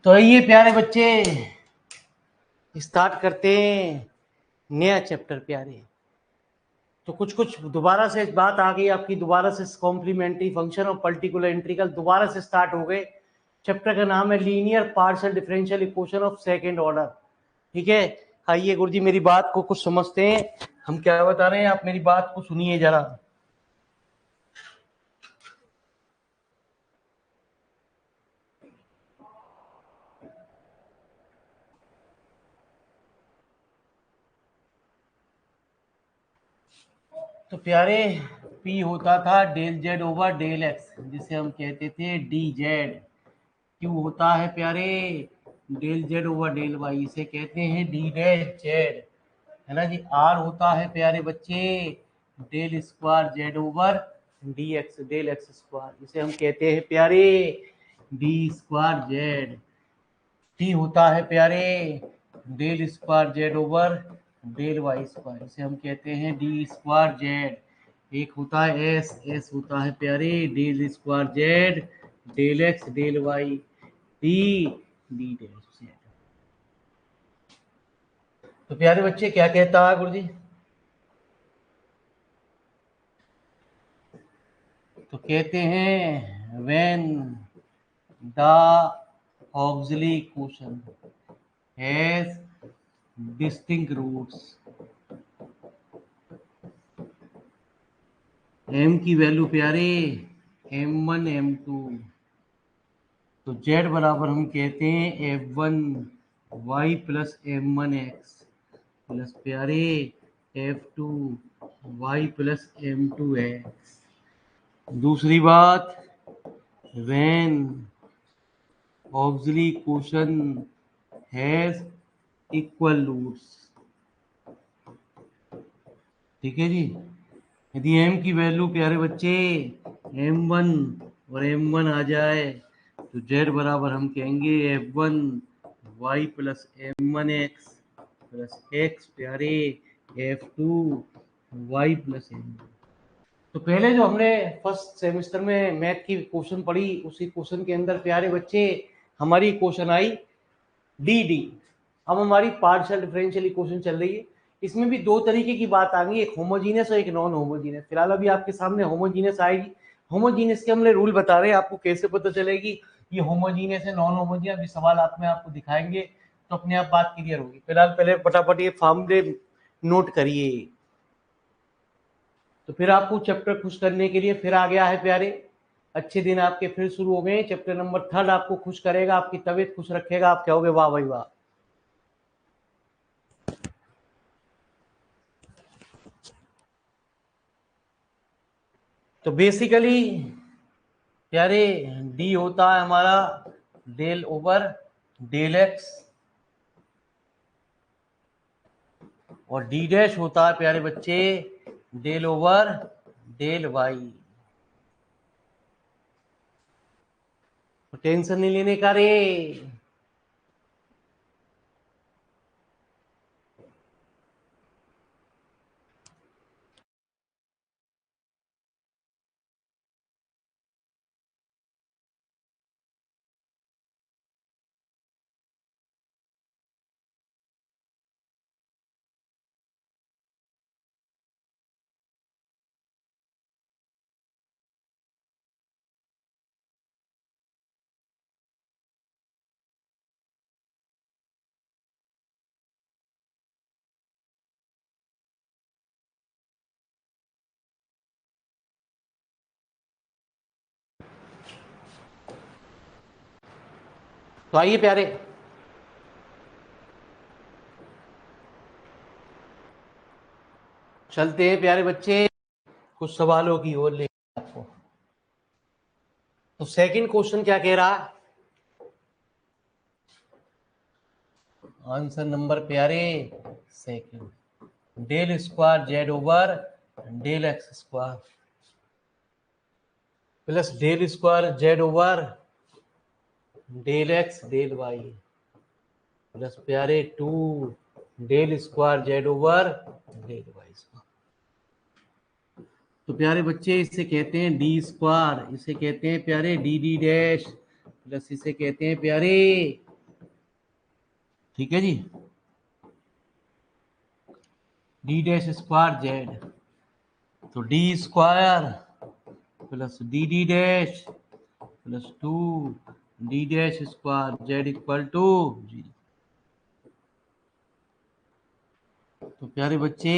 तो आइए प्यारे बच्चे स्टार्ट करते हैं नया चैप्टर प्यारे। तो कुछ कुछ दोबारा से बात आ गई आपकी, दोबारा से कॉम्प्लीमेंट्री फंक्शन और पर्टिकुलर इंटीग्रल दोबारा से स्टार्ट हो गए। चैप्टर का नाम है linear partial differential equation of second order. ठीक है, आइए गुरुजी मेरी बात को कुछ समझते हैं, हम क्या बता रहे हैं, आप मेरी बात को सुनिए जरा। तो प्यारे P होता था del Z over del X, जिसे हम कहते थे डी जेड। Q होता है प्यारे del Z over del Y, इसे कहते हैं डी डैश जेड, है ना जी। R होता है प्यारे बच्चे del square Z over D X del X square, इसे हम कहते हैं प्यारे डी स्क्वायर जेड। T होता है प्यारे del square Z over del Y square, इसे हम कहते हैं डी स्क्वायर जेड। एक होता है एस होता है प्यारे del square Z del X del Y D D dash Z. तो प्यारे बच्चे क्या कहता है गुरुजी? तो कहते हैं when the auxiliary equation has distinct roots, m की वैल्यू प्यारे m1 m2, तो z बराबर हम कहते हैं f1 y plus m1 x plus प्यारे f2 y plus m2 x। दूसरी बात, when auxiliary equation has equal roots, ठीक है जी। यदि m की वैल्यू प्यारे बच्चे m1 और m1 आ जाए तो z बराबर हम कहेंगे f1 y plus m1 x plus x प्यारे f2 y प्लस m1। तो पहले जो हमने फर्स्ट सेमेस्टर में मैथ की क्वेश्चन पढ़ी, उसी क्वेश्चन के अंदर प्यारे बच्चे हमारी क्वेश्चन आई डी डी। अब हमारी पार्शियल डिफरेंशियल इक्वेशन चल रही है, इसमें भी दो तरीके की बात आ गई, एक होमोजीनियस और एक नॉन होमोजीनियस। फिलहाल अभी आपके सामने होमोजीनियस आएगी। होमोजीनियस के हमने रूल बता रहे हैं, आपको कैसे पता चलेगी ये होमोजीनियस है नॉन होमोजीनियस, अभी सवाल आप में आपको दिखाएंगे तो अपने आप बात क्लियर होगी। फिलहाल पहले फटाफट ये फॉर्मूले नोट करिए। तो फिर आपको चैप्टर खुश करने के लिए फिर आ गया है प्यारे, अच्छे दिन आपके फिर शुरू हो गए। चैप्टर नंबर 3 आपको खुश करेगा, आपकी तबीयत खुश रखेगा, आप कहोगे वाह भाई वाह। तो बेसिकली प्यारे डी होता है हमारा डेल ओवर डेल एक्स और डी डैश होता है प्यारे बच्चे डेल ओवर डेल वाई। तो टेंशन नहीं लेने का रे। तो आइए प्यारे, चलते हैं प्यारे बच्चे कुछ सवालों की ओर ले आपको। तो सेकंड क्वेश्चन क्या कह रहा है? आंसर नंबर प्यारे second del square Z over del X square plus del square Z over del X del Y plus प्यारे 2 del square Z over del Y square. तो प्यारे बच्चे इसे कहते हैं डी स्क्वायर, इसे कहते हैं प्यारे डी डी डैश प्लस इसे कहते हैं प्यारे ठीक है जी। डी डैश स्क्वायर जेड, तो D square plus D D dash plus 2 D dash square Z equal to 0। तो प्यारे बच्चे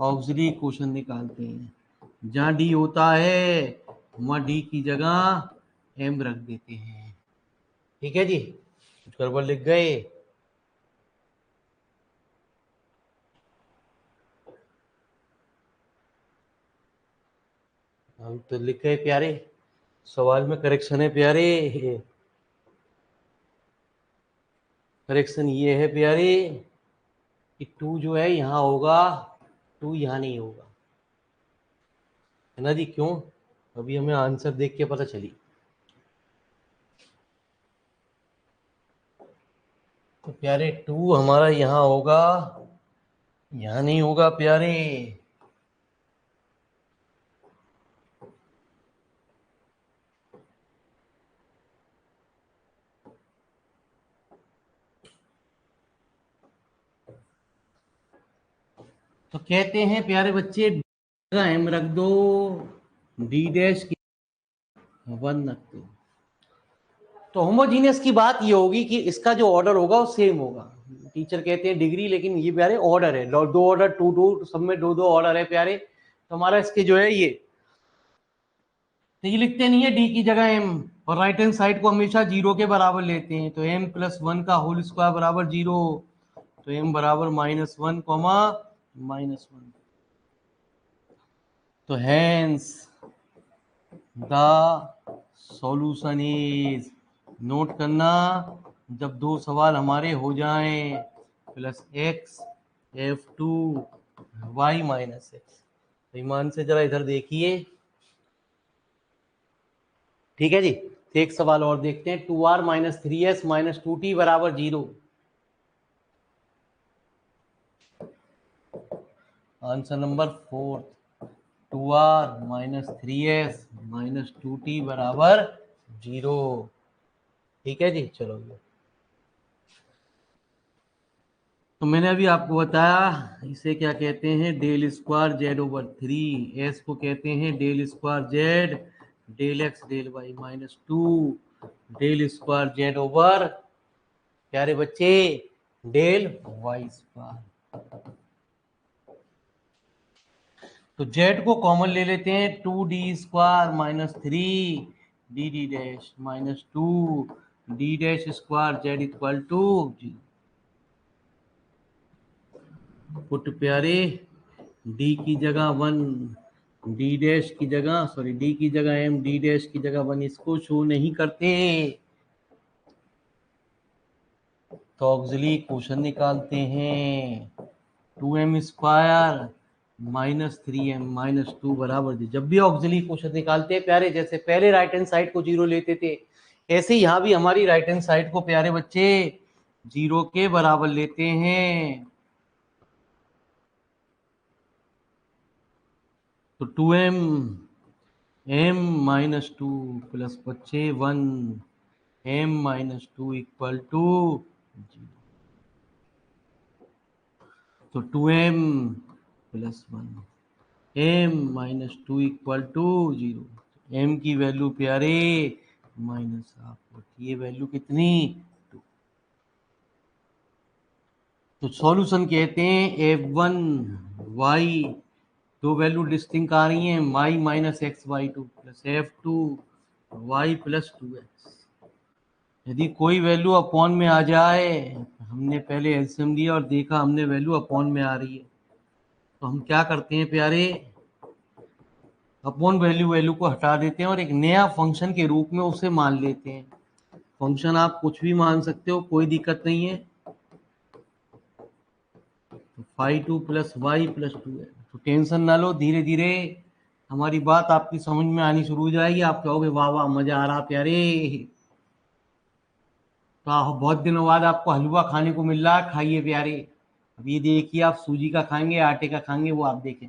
ऑक्सिलरी क्वेश्चन निकालते हैं। जहाँ डी होता है वहाँ डी की जगह एम रख देते हैं। ठीक है जी, कुछ गड़बड़ लिख गए? हम तो लिख गए प्यारे, सवाल में करेक्शन है प्यारे। करेक्शन ये है प्यारे कि 2 जो है यहाँ होगा, 2 यहाँ नहीं होगा, है ना जी? क्यों? अभी हमें आंसर देख के पता चली। तो प्यारे 2 हमारा यहाँ होगा, यहाँ नहीं होगा प्यारे। तो कहते हैं प्यारे बच्चे एम रख दो, डी डैश की 1 रख दो। तो होमोजीनियस की बात ये होगी कि इसका जो ऑर्डर होगा वो सेम होगा। टीचर कहते हैं डिग्री, लेकिन ये प्यारे ऑर्डर है, दो ऑर्डर, टू टू सब में दो दो ऑर्डर है प्यारे। तो हमारा इसके जो है ये, तो ये लिखते नहीं है डी की जगह एम, और राइट हैंड साइड को हमेशा 0 के बराबर लेते हैं। तो एम प्लस 1 का होल स्क्वायर बराबर 0, तो एम बराबर -1 कॉमा -1। तो hence the solution is, note करना, जब दो सवाल हमारे हो जाएं, plus X F2 y minus X. तो ईमान से जरा इधर देखिए। ठीक है जी, तो एक सवाल और देखते हैं। 2r minus 3s minus 2t बराबर 0। Answer number 4, 2r minus 3s minus 2t बराबर 0। ठीक है जी, चलो। तो मैंने अभी आपको बताया इसे क्या कहते हैं, del square Z over 3, S को कहते हैं del square Z del X del Y -2 del square Z over, प्यारे बच्चे, डेल वाई स्क्वायर। तो जेड को कॉमन ले लेते हैं, 2d square -3 D D dash -2 D dash square Z equal to 0। Put प्यारे, डी की जगह 1, डी डैश की जगह, सॉरी डी की जगह m, डी डैश की जगह 1, इसको शो नहीं करते। तो ऑक्सिलरी क्वेश्चन निकालते हैं। 2m स्क्वायर -3m -2 बराबर 0। जब भी ऑक्सिलरी क्वेश्चन निकालते हैं प्यारे, जैसे पहले राइट हैंड साइड को 0 लेते थे, ऐसे यहाँ भी हमारी राइट हैंड साइड को प्यारे बच्चे 0 के बराबर लेते हैं। तो 2m m -2 प्लस बच्चे 1 m -2 इक्वल टू 0। तो 2m plus 1 m -2 equal to 0। m की वैल्यू प्यारे -1/2, ये वैल्यू कितनी, 2। तो सॉल्यूशन कहते हैं f1 y, दो वैल्यू डिस्टिंक्ट आ रही हैं, y -x/2 plus f2 y plus 2x। यदि कोई वैल्यू अपॉन में आ जाए, हमने पहले एलसीएम लिया और देखा हमने वैल्यू अपॉन में आ रही है, तो हम क्या करते हैं प्यारे, अपॉन वैल्यू को हटा देते हैं और एक नया फंक्शन के रूप में उसे मान लेते हैं। फंक्शन आप कुछ भी मान सकते हो, कोई दिक्कत नहीं है। तो 5 प्लस वाई प्लस 2 है। तो टेंशन ना लो, धीरे धीरे हमारी बात आपकी समझ में आनी शुरू हो जाएगी। आप कहोगे वाह वाह मजा आ रहा प्यारे। तो बहुत दिनों बाद आपको हलवा खाने को मिल रहा है, खाइए प्यारे। अब ये देखिए, आप सूजी का खाएंगे आटे का खाएंगे वो आप देखें।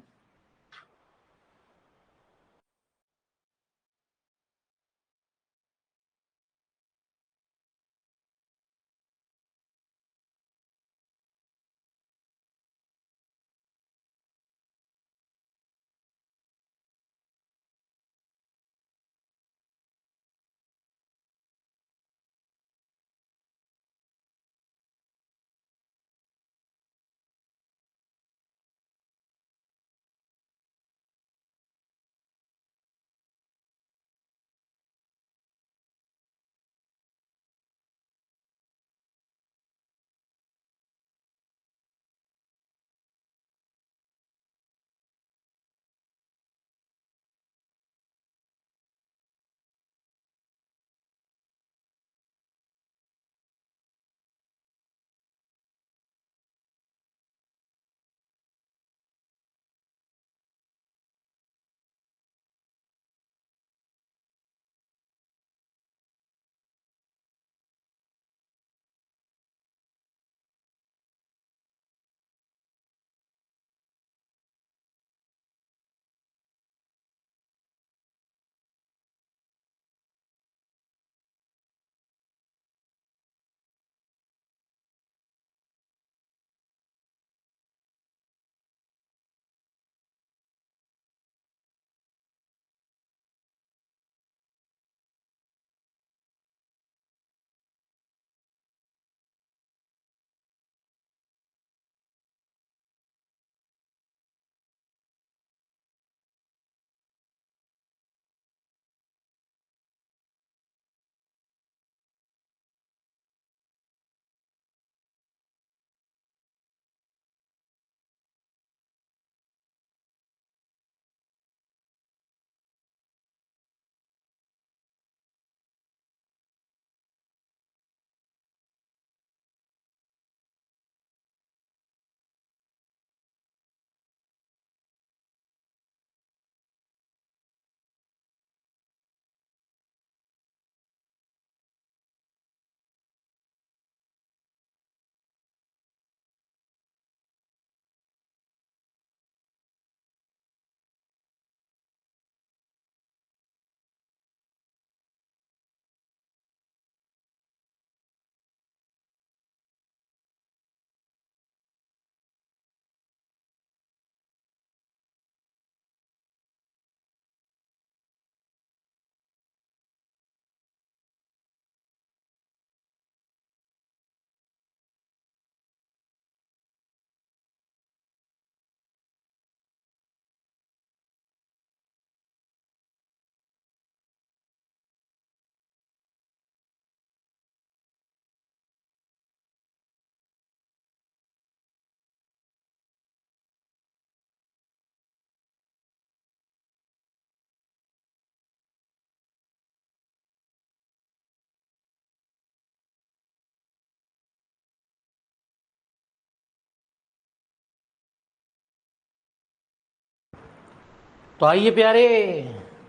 तो आइए प्यारे,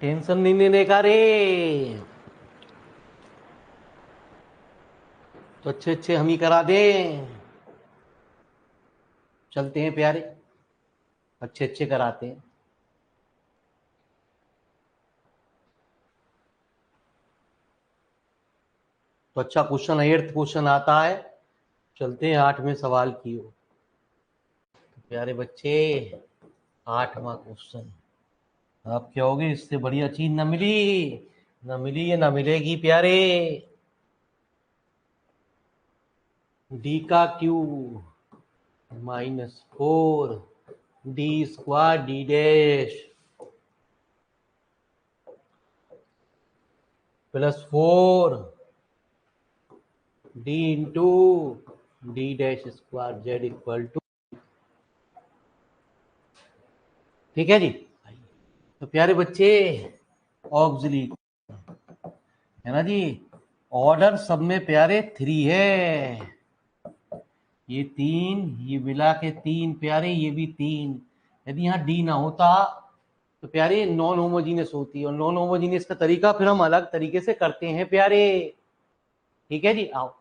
टेंशन नहीं लेने का रे। तो अच्छे अच्छे हम ही करा दें। चलते हैं प्यारे, अच्छे अच्छे कराते हैं। तो अच्छा क्वेश्चन, 8th क्वेश्चन आता है। चलते हैं 8वें सवाल की ओर। तो प्यारे बच्चे, 8वां क्वेश्चन। आप क्या होगे, इससे बढ़िया चीज न मिली, न मिली है न मिलेगी प्यारे। डी का cube -4 D square D dash +4 D into D dash square Z equal to. ठीक है जी। तो प्यारे बच्चे, ऑक्सिलरी है ना जी, ऑर्डर सब में प्यारे 3 है। ये 3, ये मिला के 3 प्यारे, ये भी 3। यदि यहाँ डी ना होता तो प्यारे नॉन होमोजीनियस होती, और नॉन होमोजीनियस का तरीका फिर हम अलग तरीके से करते हैं प्यारे। ठीक है जी, आओ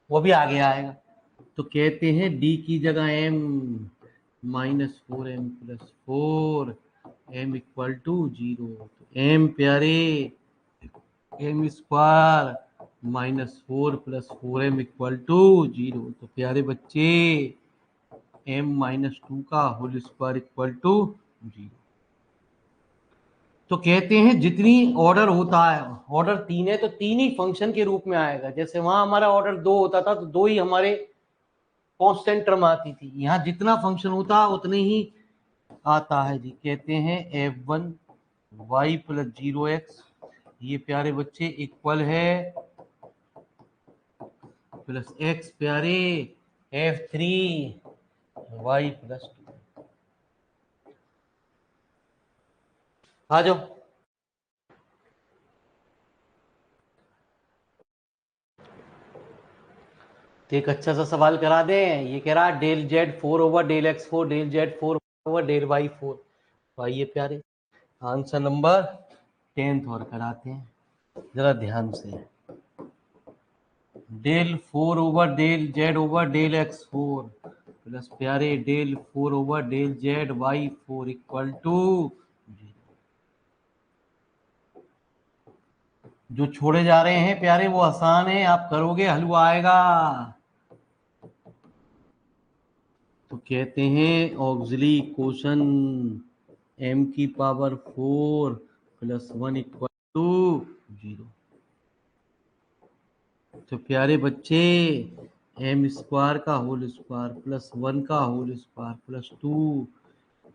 वो भी आगे आएगा। तो कहते हैं डी की जगह m -4m + 4 m equal to 0। तो m प्यारे m square -4 + 4m equal to 0। तो प्यारे बच्चे m -2 का होल स्क्वायर इक्वल टू 0। तो कहते हैं जितनी ऑर्डर होता है, ऑर्डर 3 है तो 3 ही फंक्शन के रूप में आएगा। जैसे वहां हमारा ऑर्डर 2 होता था तो 2 ही हमारे कांस्टेंट टर्म आती थी, यहाँ जितना फंक्शन होता उतने ही आता है जी। कहते हैं f1 y + 0x, ये प्यारे बच्चे इक्वल है +x प्यारे f3 y + 2। आ जाओ। तो एक अच्छा सा सवाल करा दें। ये कह रहा है del Z 4/del x4 del Z 4/del y4। तो आइए प्यारे, आंसर नंबर 10th और कराते हैं जरा ध्यान से। Del 4/del z/del x4 plus प्यारे del 4/del z/y4 equal to 0। जो छोड़े जा रहे हैं प्यारे वो आसान है, आप करोगे हलवा आएगा। तो कहते हैं ऑक्सिलरी क्वेश्चन m की पावर 4 + 1 इक्वल टू 0। तो प्यारे बच्चे m स्क्वायर का होल स्क्वायर +1 का होल स्क्वायर +2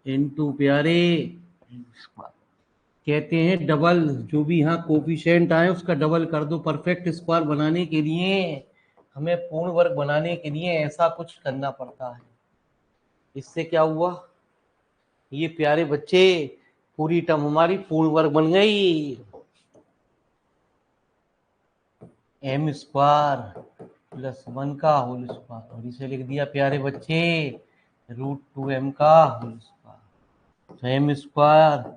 इंटू प्यारे स्क्वायर। कहते हैं डबल, जो भी यहाँ कोफिशिएंट आए उसका डबल कर दो। परफेक्ट स्क्वायर बनाने के लिए, हमें पूर्ण वर्ग बनाने के लिए ऐसा कुछ करना पड़ता है। इससे क्या हुआ, ये प्यारे बच्चे पूरी टर्म हमारी पूर्ण वर्ग बन गई। m स्क्वायर +1 का होल स्क्वायर, और इसे लिख दिया प्यारे बच्चे √2m का होल स्क्वायर। तो m स्क्वायर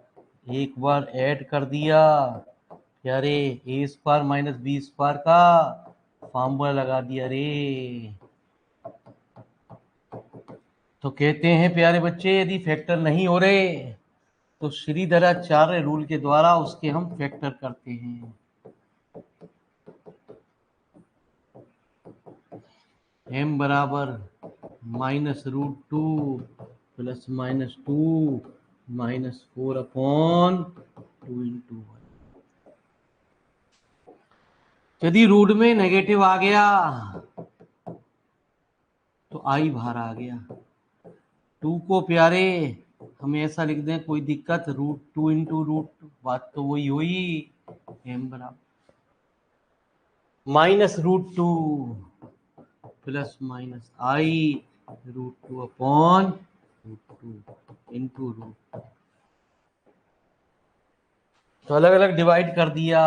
एक बार ऐड कर दिया प्यारे, a स्क्वायर - b स्क्वायर का फॉर्मूला लगा दिया रे। तो कहते हैं प्यारे बच्चे यदि फैक्टर नहीं हो रहे तो श्रीधराचार्य रूल के द्वारा उसके हम फैक्टर करते हैं। m बराबर -√2 + -2 -4/2 इंटू 1। यदि रूट में नेगेटिव आ गया तो आई बाहर आ गया। 2 को प्यारे हम ऐसा लिख दें, कोई दिक्कत, √2 इंटू √2, बात तो वही हुई। m बराबर -√2 + -i √2/√2 इंटू √2। तो अलग अलग डिवाइड कर दिया।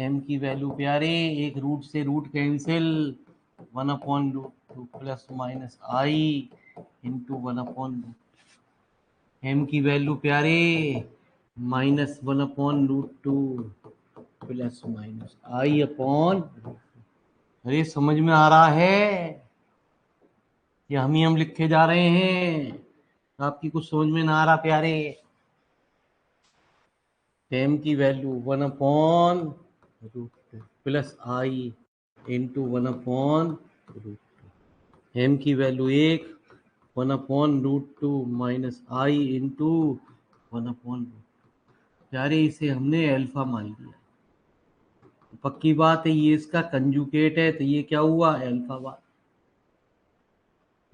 m की वैल्यू प्यारे, एक रूट से root cancel, 1/√2 + -i into 1/√2। M की वैल्यू प्यारे -1/√2 प्लस माइनस आई अपॉन। अरे समझ में आ रहा है? ये हम लिखे जा रहे हैं, आपकी कुछ समझ में ना आ रहा प्यारे? एम की वैल्यू 1/√2 प्लस आई इंटू 1/√2। एम की वैल्यू 1/√2 माइनस आई इंटू 1/√2। प्यारे इसे हमने अल्फा मान लिया। पक्की बात है, ये इसका कंजुगेट है, तो ये क्या हुआ? Alpha bar.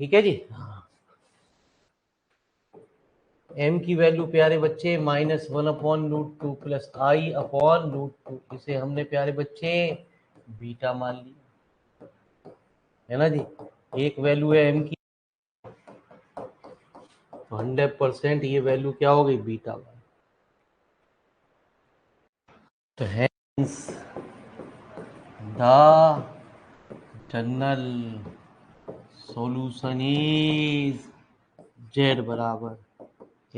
ठीक है जी। एम की वैल्यू प्यारे बच्चे -1/√2 प्लस आई अपॉन √2, इसे हमने प्यारे बच्चे बीटा मान लिया, है ना जी। एक वैल्यू है एम की, तो 100% ये वैल्यू क्या हो गई? बीटा। तो hence the general solution is Z बराबर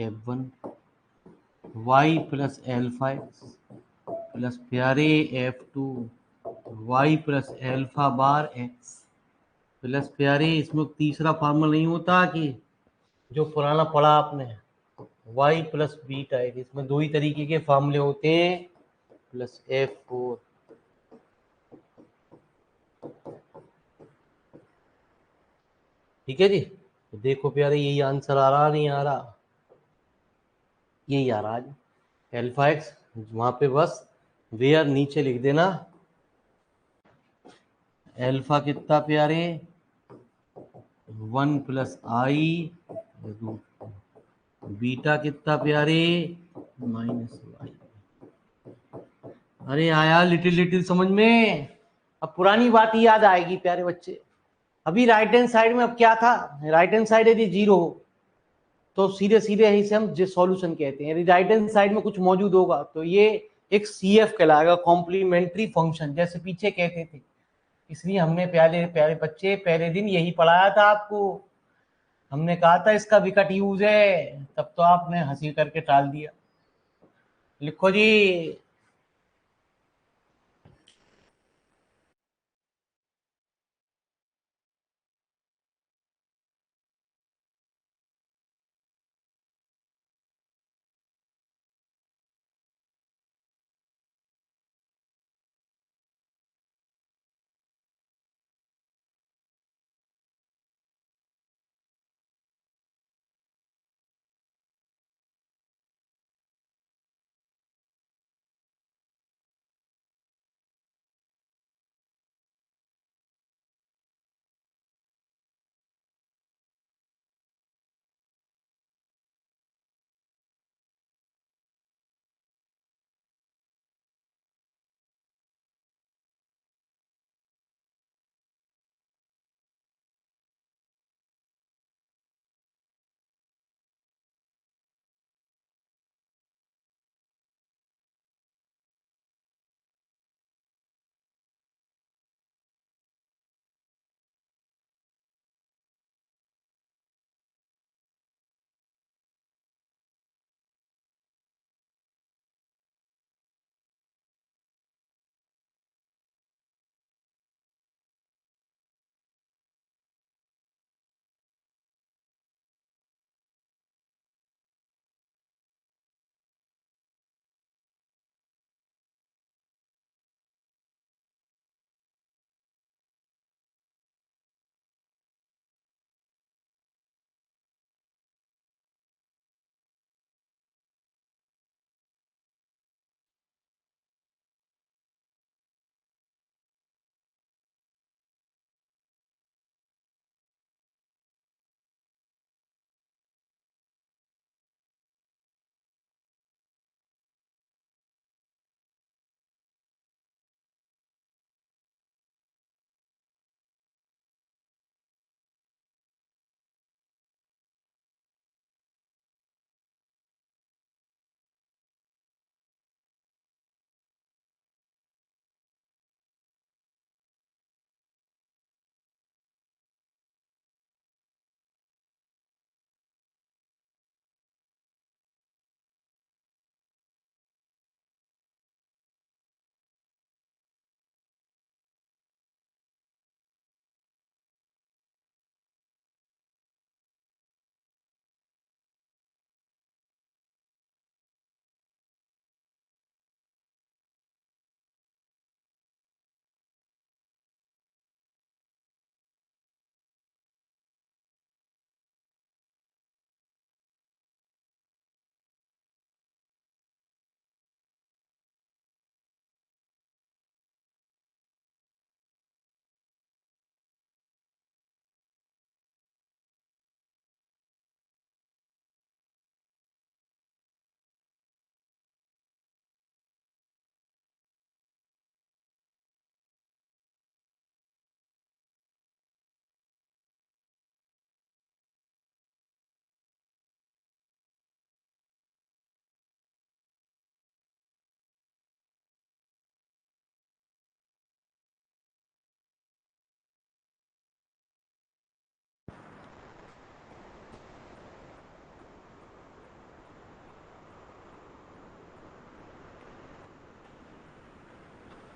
F1 Y plus alpha X plus प्यारे F2 Y plus alpha bar X plus प्यारे, इसमें तीसरा फार्मूला नहीं होता कि जो पुराना पढ़ा आपने, वाई प्लस बीटा एक्स, इसमें दो ही तरीके के फार्मूले होते हैं, प्लस F4। ठीक है जी। तो देखो प्यारे, यही आंसर आ रहा नहीं आ रहा? यही आ रहा है। एल्फा एक्स वहां पे बस वेयर नीचे लिख देना। एल्फा कितना प्यारे? 1 प्लस आई रूट। बीटा कितना प्यारे? -y। अरे आया लिटिल लिटिल समझ में? अब पुरानी बात ही याद आएगी प्यारे बच्चे। अभी राइट हैंड साइड में अब क्या था? राइट हैंड साइड यदि जीरो हो तो सीधे सीधे इसे हम सॉल्यूशन कहते हैं। यदि राइट हैंड साइड में कुछ मौजूद होगा तो ये एक CF कहलाएगा, कॉम्प्लीमेंट्री फंक्शन, जैसे पीछे कहते थे। इसलिए हमने प्यारे प्यारे बच्चे पहले दिन यही पढ़ाया था आपको। हमने कहा था इसका विकट यूज है, तब तो आपने हंसी करके टाल दिया। लिखो जी।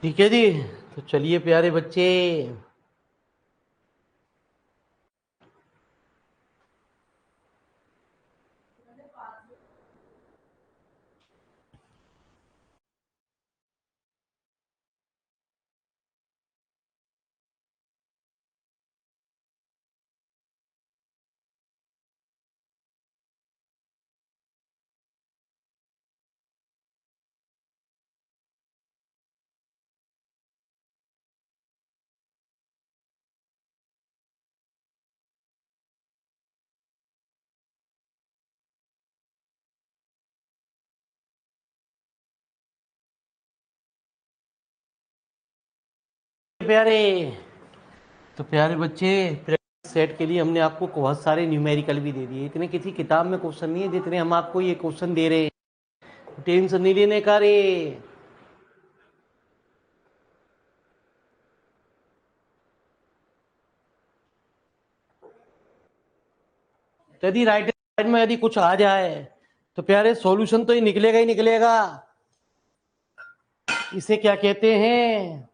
ठीक है जी। तो चलिए प्यारे बच्चे, प्यारे, तो प्यारे बच्चे, प्रैक्टिस सेट के लिए हमने आपको बहुत सारे न्यूमेरिकल भी दे दिए। इतने किसी किताब में क्वेश्चन नहीं है जितने हम आपको ये क्वेश्चन दे रहे हैं। टेंशन नहीं लेने का रे। यदि राइट साइड में यदि कुछ आ जाए तो प्यारे सॉल्यूशन तो ये निकलेगा ही निकलेगा। इसे क्या कहते हैं?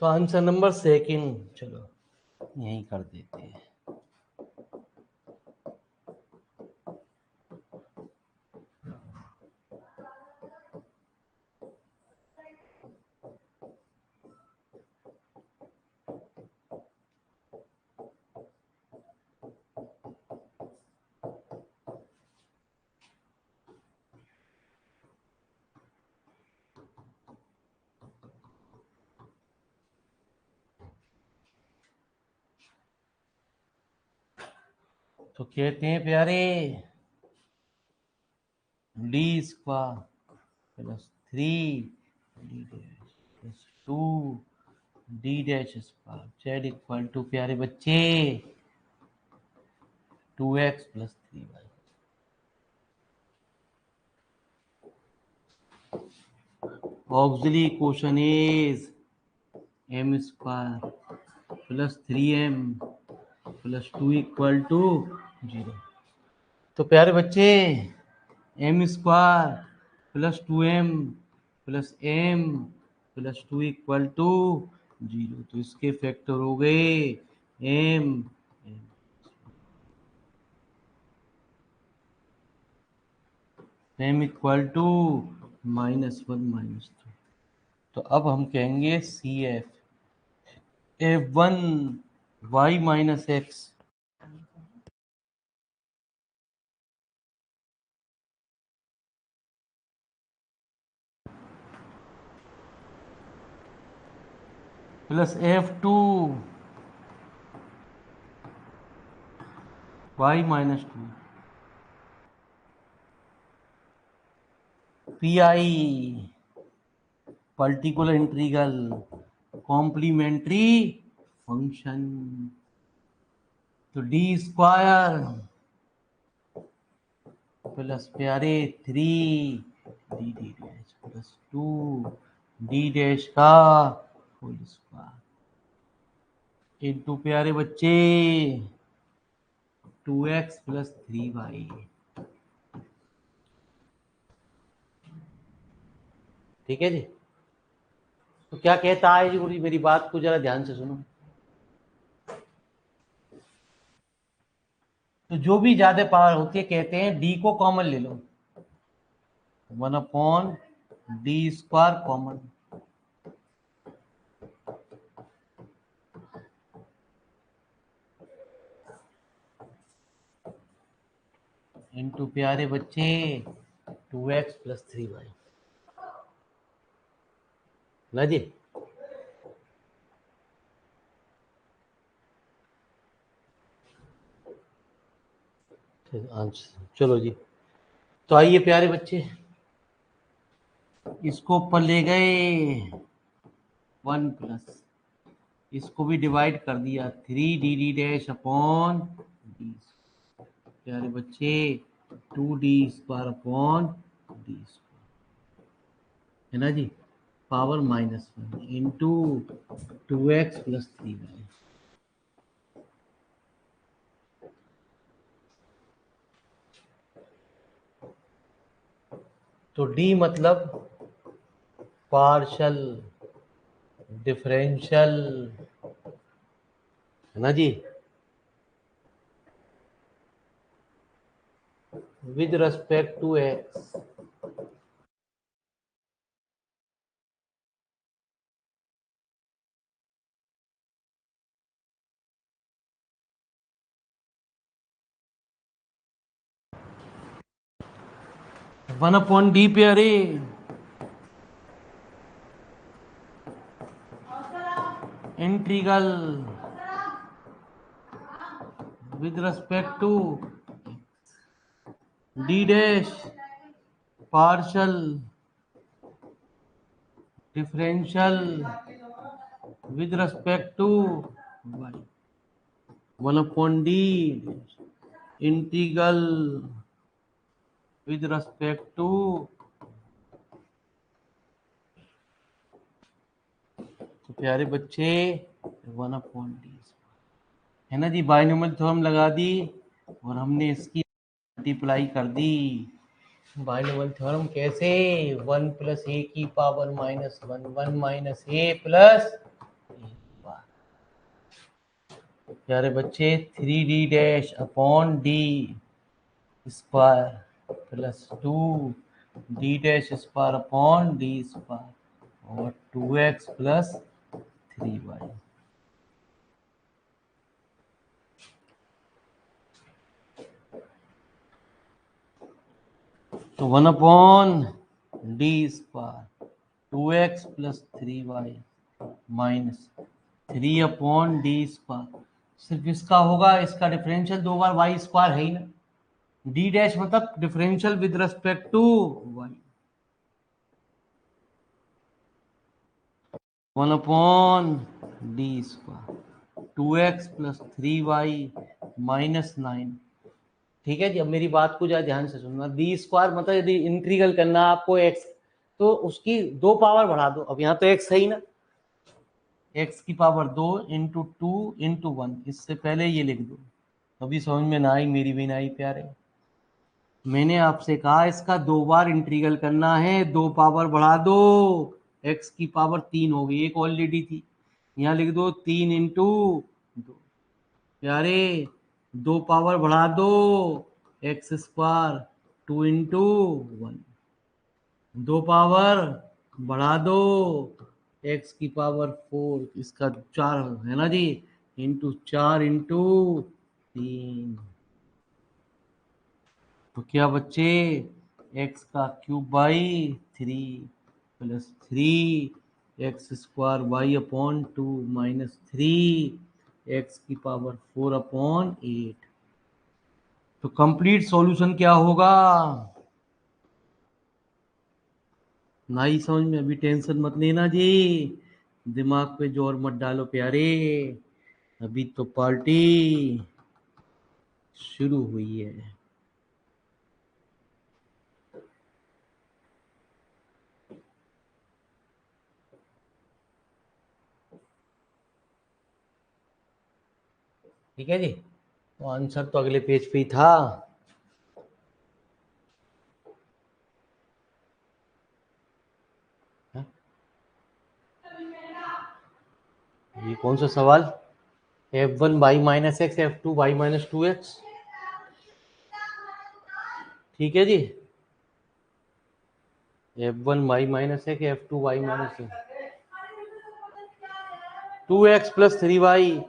तो आंसर नंबर सेकंड, चलो यही कर देते हैं। तो कहते हैं प्यारे, D square plus 3 D dash plus 2 D dash square Z equal to प्यारे बच्चे 2x + 3y। Auxiliary equation is m square plus 3m plus 2 equal to 0। तो प्यारे बच्चे, m square plus 2m plus m plus 2 equal to 0। तो इसके factor हो गए m m equal to -1 - 2। तो अब हम कहेंगे C F F1 y - x प्लस F2 y - 2 PI particular integral complementary function. तो डी स्क्वायर प्लस प्यारे 3 D dash plus 2 D dash का होल स्क्वायर इंटू प्यारे बच्चे 2x + 3y। ठीक है जी। तो क्या कहता है जी, मेरी बात को जरा ध्यान से सुनो। तो जो भी ज्यादा पावर होती है कहते हैं डी को कॉमन ले लो, 1/d² कॉमन इंटू प्यारे बच्चे 2x + 3y। ना जी। आंसर चलो जी। तो आइए प्यारे बच्चे, इसको ऊपर ले गए 1+, इसको भी डिवाइड कर दिया 3 dd डैश अपॉन डी। प्यारे बच्चे 2d² अपॉन डी, है ना जी। Power -1 into 2x plus 3y। तो डी मतलब पार्शल डिफरेंशियल, है ना जी, with respect to x. One upon d पे, अरे integral with respect to d dash partial differential with respect to y. One upon d integral with respect to, तो प्यारे बच्चे वन अपॉन डी, है ना जी, बाइनोमियल थ्योरम लगा दी और हमने इसकी मल्टीप्लाई कर दी। बाइनोमियल थ्योरम कैसे? 1 प्लस ए की पावर -1 1 माइनस ए प्लस, प्यारे बच्चे 3d dash upon D square plus 2d dash square upon D square और 2x प्लस 3y। तो 1 upon D square 2x plus 3y minus 3 upon D square, सिर्फ इसका होगा, इसका डिफरेंशियल 2 बार y स्क्वायर है ही ना। डी डैश मतलब differential with respect to y। 1 upon D square 2x plus 3y minus 9। ठीक है जी, अब मेरी बात को जरा ध्यान से सुनना। डी स्क्वायर मतलब यदि इंटीग्रल करना आपको x, तो उसकी 2 पावर बढ़ा दो। अब यहाँ तो x है ही ना, x की पावर 2 इंटू 2 इंटू 1, इससे पहले ये लिख दो। अभी समझ में ना आई मेरी भी ना आई प्यारे। मैंने आपसे कहा इसका 2 बार इंटीग्रल करना है, 2 पावर बढ़ा दो, x की पावर 3 हो गई, एक ऑलरेडी थी, यहाँ लिख दो 3 इंटू 2। प्यारे 2 पावर बढ़ा दो, एक्स स्क्वायर 2 इंटू 1, 2 पावर बढ़ा दो, x की पावर 4, इसका 4 है ना जी, इंटू 4 इंटू 3। तो क्या बच्चे, x का cube by 3 plus 3 X square Y upon 2 minus 3 X की पावर 4 अपॉन 8। तो कंप्लीट सॉल्यूशन क्या होगा? ना ही समझ में, अभी टेंशन मत लेना जी, दिमाग पे जोर मत डालो प्यारे, अभी तो पार्टी शुरू हुई है। ठीक है जी, तो आंसर तो अगले पेज पे ही था। ये कौन सा सवाल? f1 Y minus X, f2 Y minus 2x। ठीक है जी, f1 Y minus X, f2 Y minus 2x plus 3y।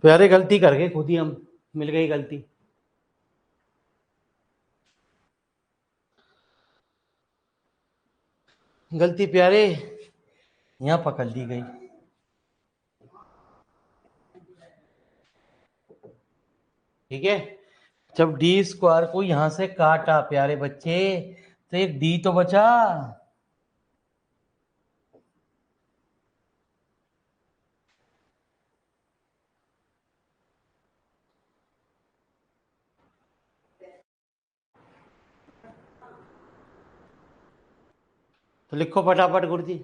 प्यारे गलती कर गए खुद ही हम, मिल गई गलती। गलती प्यारे यहाँ पकड़ ली गई। ठीक है, जब डी स्क्वायर को यहां से काटा प्यारे बच्चे तो एक डी तो बचा। तो लिखो फटाफट गुरुजी।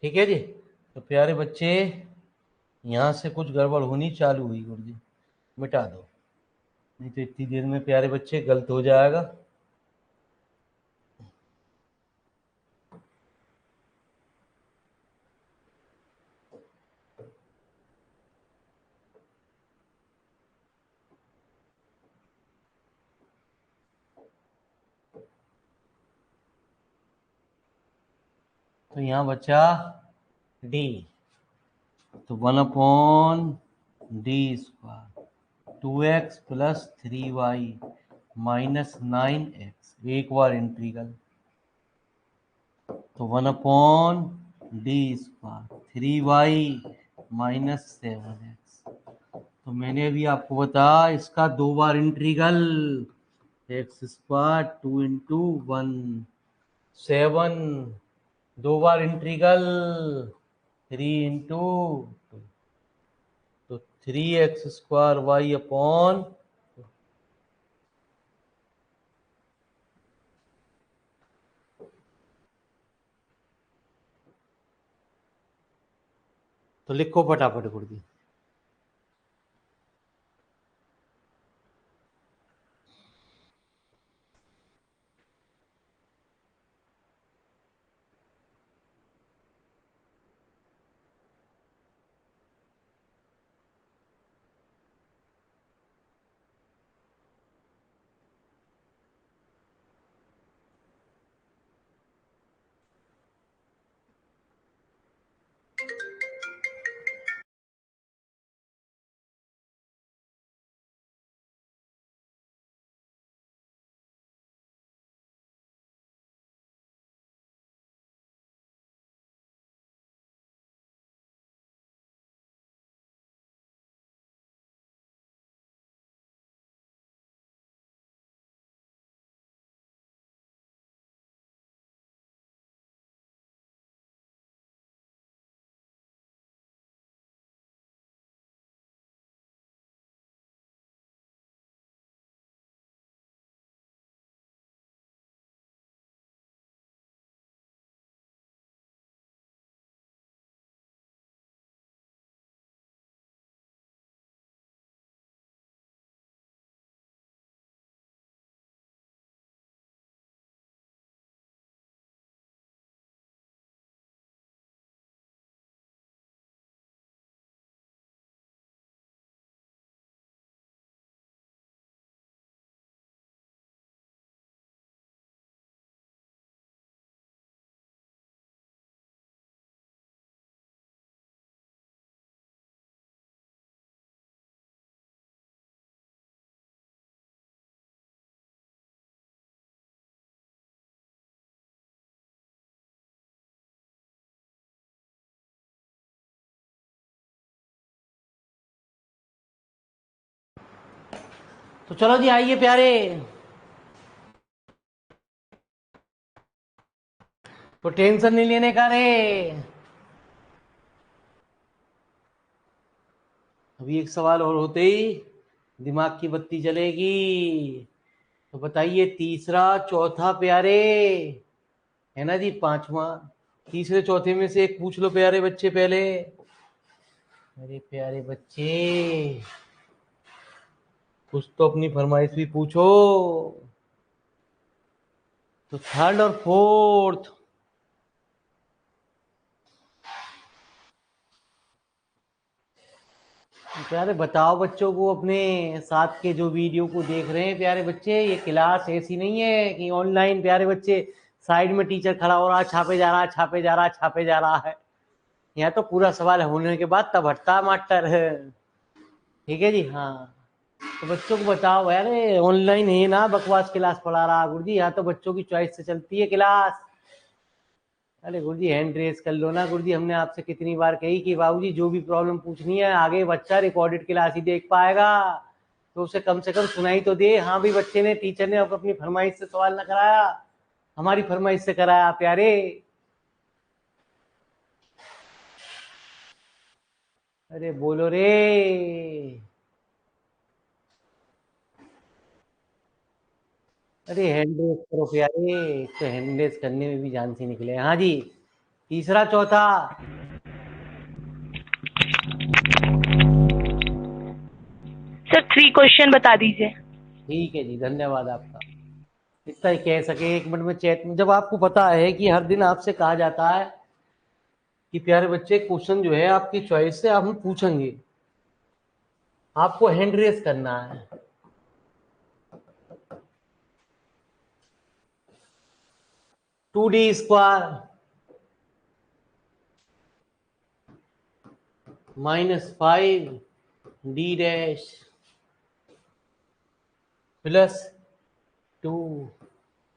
ठीक है जी। तो प्यारे बच्चे यहाँ से कुछ गड़बड़ होनी चालू हुई गुरुजी, मिटा दो, नहीं तो इतनी देर में प्यारे बच्चे गलत हो जाएगा। तो यहाँ बचा डी, तो 1/d², 2x + 3y - 9x, एक बार इंटीग्रल। तो 1/d², 3y - 7x। तो मैंने अभी आपको बताया इसका दो बार इंटीग्रल, x², 2 × 1 7, दो बार इंटीग्रल 3 × 2, तो 3x² y/, तो लिखो फटाफट गुरुजी। तो चलो जी आइए प्यारे, तो टेंशन नहीं लेने का रे। अभी एक सवाल और होते ही दिमाग की बत्ती जलेगी। तो बताइए तीसरा चौथा प्यारे, है ना जी, पांचवा। तीसरे चौथे में से एक पूछ लो प्यारे बच्चे पहले। अरे प्यारे बच्चे कुछ तो अपनी फरमाइश भी पूछो। तो थर्ड और फोर्थ, प्यारे बताओ बच्चों को, अपने साथ के जो वीडियो को देख रहे हैं प्यारे बच्चे, ये क्लास ऐसी नहीं है कि ऑनलाइन प्यारे बच्चे साइड में टीचर खड़ा हो रहा है, छापे जा रहा है, छापे जा रहा है, छापे जा रहा है। यहाँ तो पूरा सवाल होने के बाद तब हटता है मास्टर। ठीक है जी। हाँ, तो बच्चों को बताओ यार, ऑनलाइन है ना बकवास क्लास पढ़ा रहा गुरुजी, यहाँ तो बच्चों की चॉइस से चलती है क्लास। अरे गुरुजी हैंड रेस कर लो ना गुरुजी, हमने आपसे कितनी बार कही कि बाबूजी जो भी प्रॉब्लम पूछनी है आगे बच्चा रिकॉर्डेड क्लास ही देख पाएगा, तो उसे कम से कम सुनाई तो दे। हाँ भी बच्चे ने, टीचर ने अपनी फरमाइश से सवाल ना कराया, हमारी फरमाइश से कराया प्यारे। अरे बोलो रे। अरे हैंड रेस करो प्यारे, एक तो हैंड रेस करने में भी जान से निकले। हाँ जी, तीसरा चौथा। सर 3 क्वेश्चन बता दीजिए। ठीक है जी, धन्यवाद आपका। इतना ही कह सके 1 मिनट में चैट में। जब आपको पता है कि हर दिन आपसे कहा जाता है कि प्यारे बच्चे क्वेश्चन जो है आपकी चॉइस से आप हम पूछेंगे, आपको हैंड रेस करना है। Two D square -5 D dash plus 2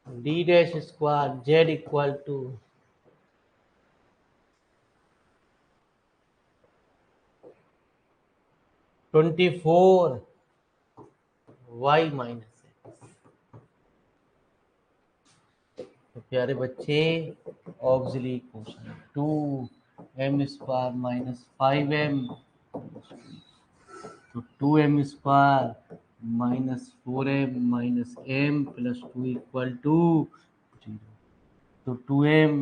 D dash square Z equal to 24 y - x। तो प्यारे बच्चे, ऑक्सिलरी क्वेश्चन 2m² - 5m, तो 2m² - 4m - m plus 2 equal to 0। तो 2m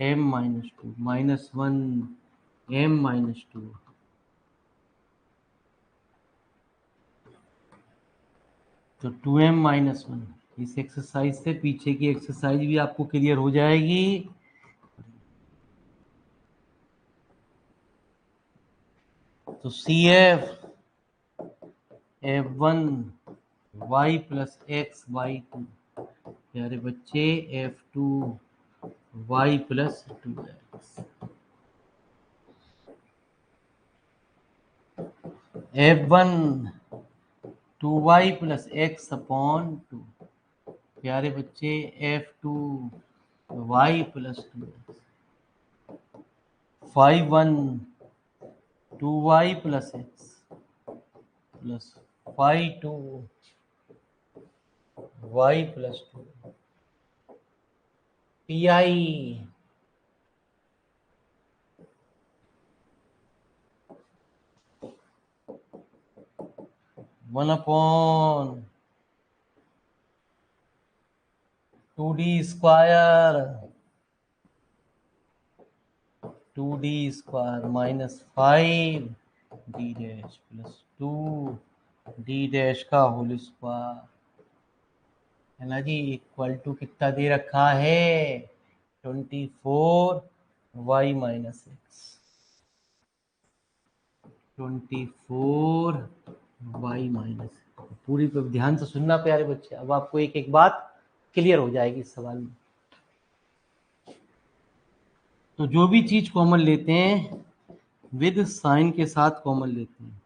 m - 2 -1 m - 2, तो 2m - 1। इस एक्सरसाइज से पीछे की एक्सरसाइज भी आपको क्लियर हो जाएगी। तो CF F1 y plus x by 2, प्यारे बच्चे F2 y plus 2x, F1 2y plus x upon 2, प्यारे बच्चे F2 y plus 2x, 5 1 2y plus x plus 5 2 y plus 2, PI 1 upon 2d square -5d dash plus 2d dash का whole square, है ना जी, equal to कितना दे रखा है 24y - x, 24y - पूरी पे ध्यान से सुनना प्यारे बच्चे, अब आपको एक एक बात क्लियर हो जाएगी इस सवाल में। तो जो भी चीज कॉमन लेते हैं विद साइन के साथ कॉमन लेते हैं।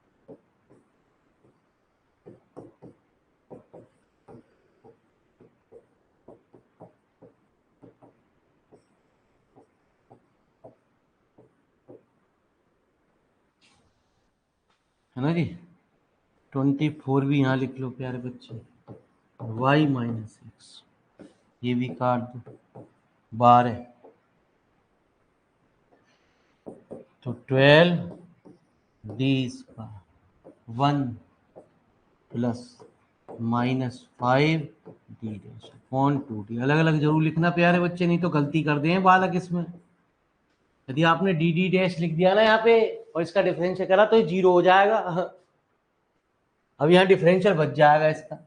है ना जी, 24 भी यहाँ लिख लो प्यारे बच्चे, y - x, ये भी काट दो, 12, तो 12d square 1 plus -5d dash upon 2d। अलग अलग जरूर लिखना प्यारे बच्चे, नहीं तो गलती कर दें बालक इसमें। यदि आपने डी डैश लिख दिया ना यहाँ पे और इसका डिफरेंशियल करा तो ये 0 हो जाएगा। अब यहाँ डिफरेंशियल बच जाएगा इसका।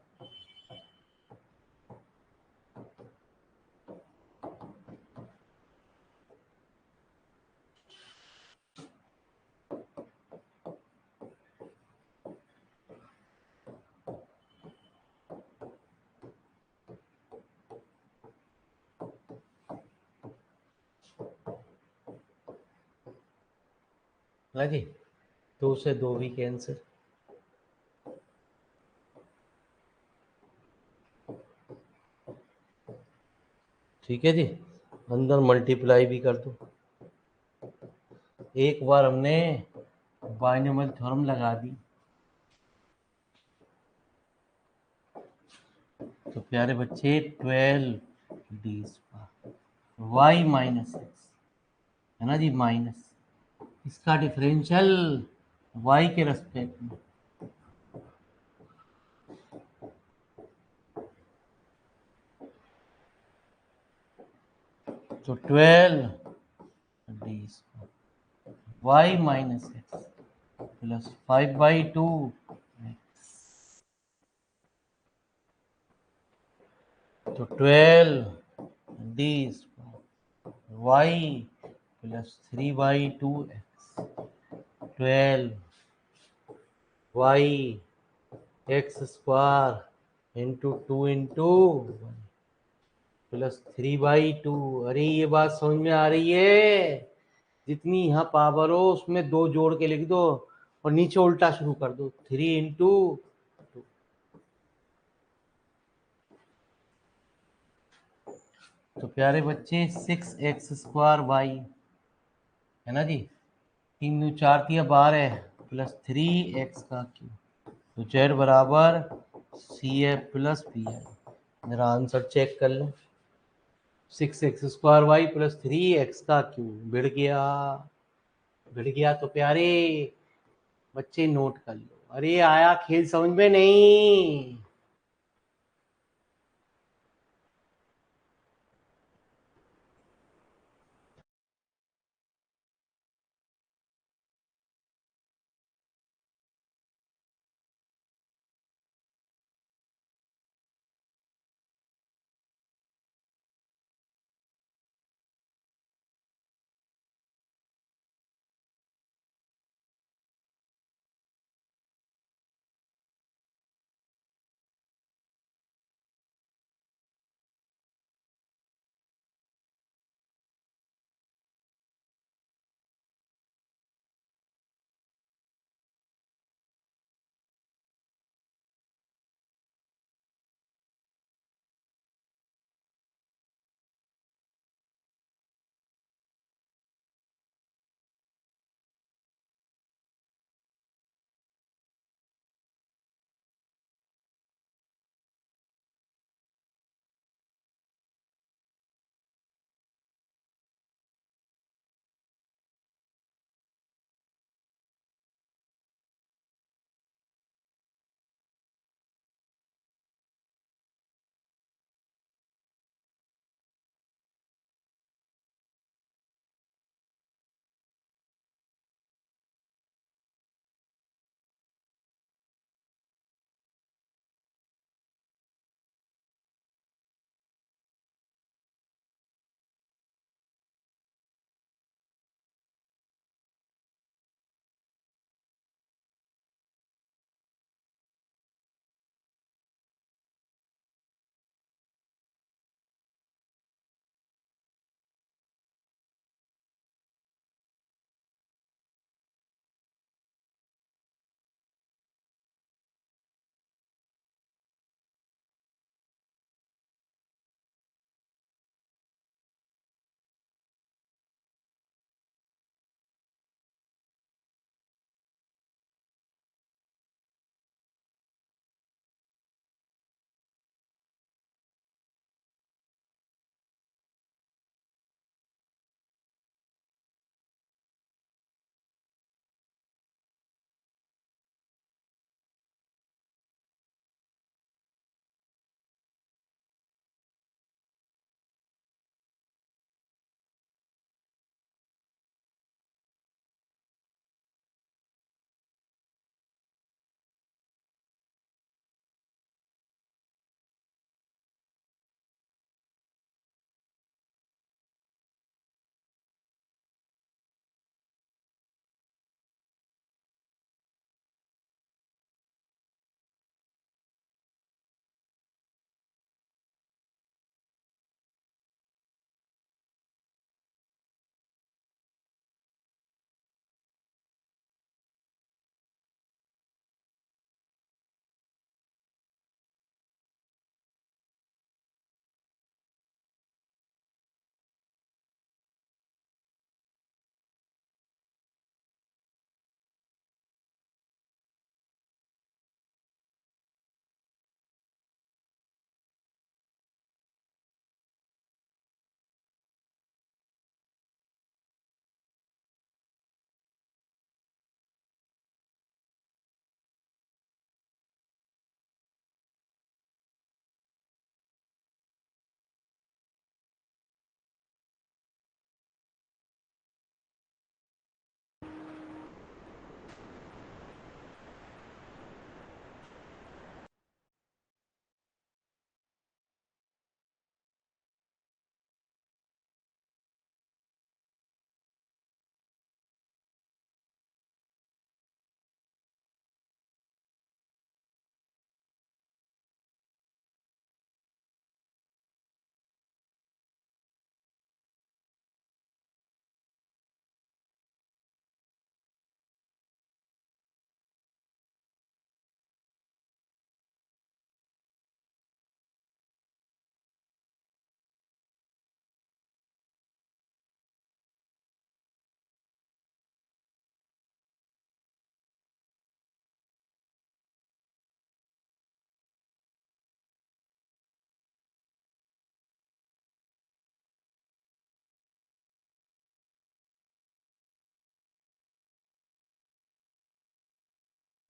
ना जी, 2 से 2 भी कैंसिल, ठीक है जी। अंदर मल्टीप्लाई भी कर दो। एक बार हमने बाइनोमियल थ्योरम लगा दी तो प्यारे बच्चे 12 D square Y minus X, है ना जी, माइनस इसका डिफरेंशियल वाई के रेस्पेक्ट में, तो 12 D square Y minus X plus 5/2 तो 12 D square Y plus 3/2 X, 12 Y X square into 2 into plus 3/2। अरे ये बात समझ में आ रही है? जितनी यहाँ पावर हो उसमें 2 जोड़ के लिख दो और नीचे उल्टा शुरू कर दो, 3 इंटू। तो प्यारे बच्चे 6x² वाई, है ना जी, 3 दूनी 4 तिया 12 प्लस 3x का क्यूब, तो जेड बराबर CF प्लस PI। मेरा आंसर चेक कर लो, 6x² वाई प्लस 3x का क्यूब भिड़ गया, भिड़ गया तो प्यारे बच्चे नोट कर लो। अरे आया खेल समझ में नहीं?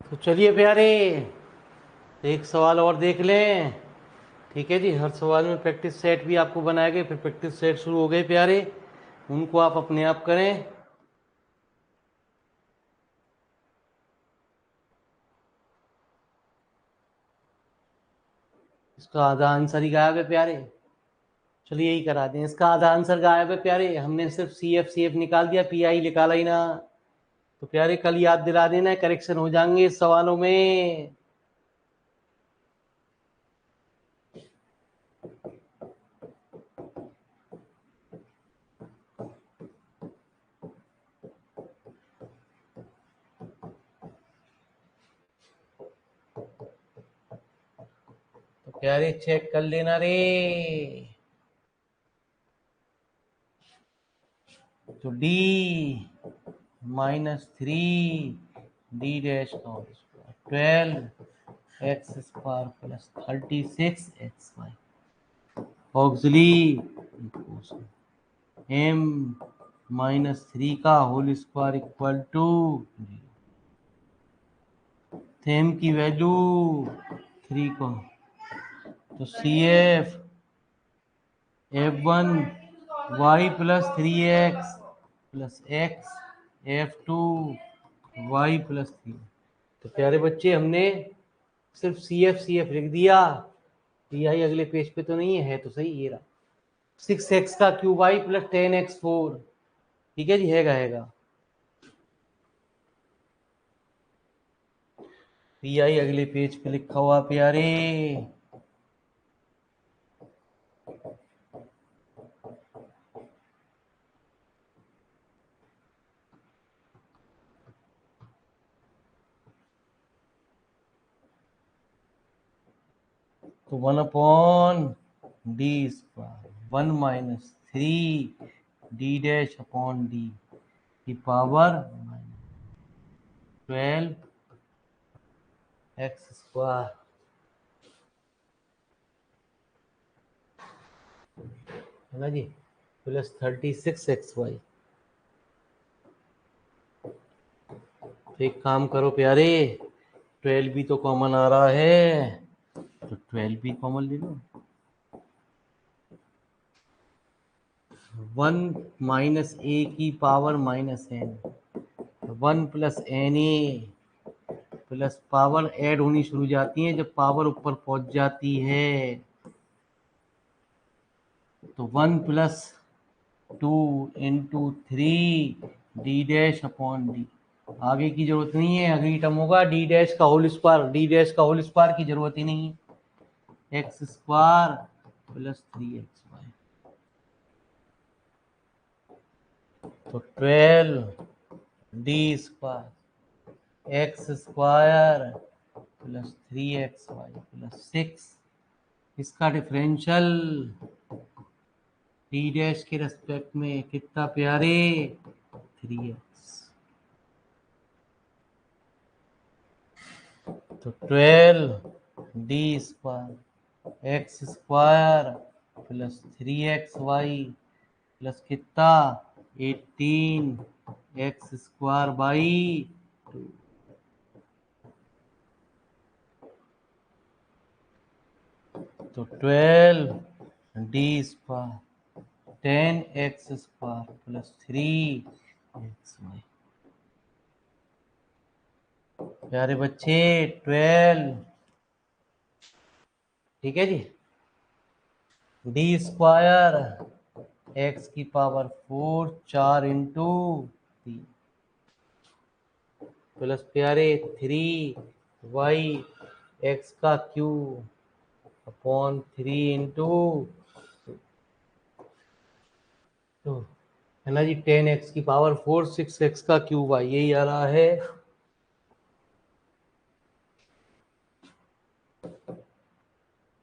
तो चलिए प्यारे, एक सवाल और देख लें। ठीक है जी, हर सवाल में प्रैक्टिस सेट भी आपको बनाए गए, फिर प्रैक्टिस सेट शुरू हो गए प्यारे, उनको आप अपने आप करें। इसका आधा आंसर ही गायब है प्यारे। चलिए यही करा दें, इसका आधा आंसर गायब है प्यारे। हमने सिर्फ सी एफ निकाल दिया, पी आई निकाला ही ना। तो प्यारे कल याद दिला देना, करेक्शन हो जाएंगे इस सवालों में। तो प्यारे चेक कर लेना रे। तो डी -3 डी डैश का whole square 12 x square plus 36 x y auxiliary m -3 का whole square equal to m की वैल्यू 3 को। तो C F F1 y plus 3x F2 y plus 3। तो प्यारे बच्चे हमने सिर्फ सी एफ लिख दिया। पी आई अगले पेज पे तो नहीं है तो सही, ये रहा 6x का क्यूब वाई प्लस 10x4। ठीक है जी, हैगा। पी आई अगले पेज पे लिखा हुआ प्यारे। तो 1/d² 1 -3 d dash upon D की पावर 12 एक्स स्क्वायर है ना जी, प्लस 36 एक्स वाई। तो एक काम करो प्यारे, 12 भी तो कॉमन आ रहा है, तो 12 भी कॉमन ले लो। 1 माइनस ए की power -n, 1 plus n a plus power add होनी शुरू हो जाती है जब पावर ऊपर पहुंच जाती है। तो 1 plus 2 into 3 D dash upon D. आगे की जरूरत नहीं है, अगली टर्म होगा डी डैश का होल स्क्वायर। डी डैश का होल स्क्वायर की जरूरत ही नहीं है। X square plus 3xy। तो 12 D square x square plus 3xy plus 6, इसका डिफरेंशियल डी डैश के रेस्पेक्ट में कितना प्यारे 3x। तो 12 D square x square plus 3xy plus कितना 18 एक्स स्क्वायर बाई 2। तो 12 D square 10 x square plus 3xy। प्यारे बच्चे 12, ठीक है जी, डी स्क्वायर एक्स की पावर 4 4 इंटू 3 प्लस प्यारे 3y एक्स का क्यूब अपॉन 3 इंटू 2 है ना जी, 10x की पावर 4 6x का क्यूब y, यही आ रहा है।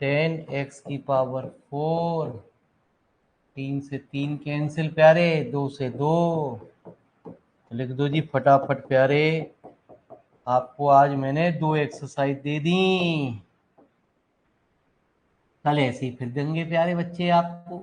10x की पावर 4, 3 से 3 कैंसिल प्यारे, 2 से 2, लिख दो जी फटाफट प्यारे। आपको आज मैंने 2 एक्सरसाइज दे दी, कल ऐसे ही फिर देंगे प्यारे बच्चे आपको।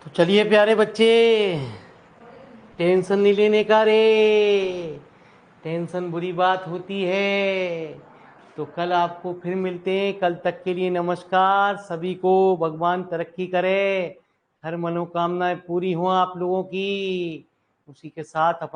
तो चलिए प्यारे बच्चे, टेंशन नहीं लेने का रे, टेंशन बुरी बात होती है। तो कल आपको फिर मिलते हैं, कल तक के लिए नमस्कार सभी को, भगवान तरक्की करे, हर मनोकामनाएं पूरी हों आप लोगों की। उसी के साथ अपन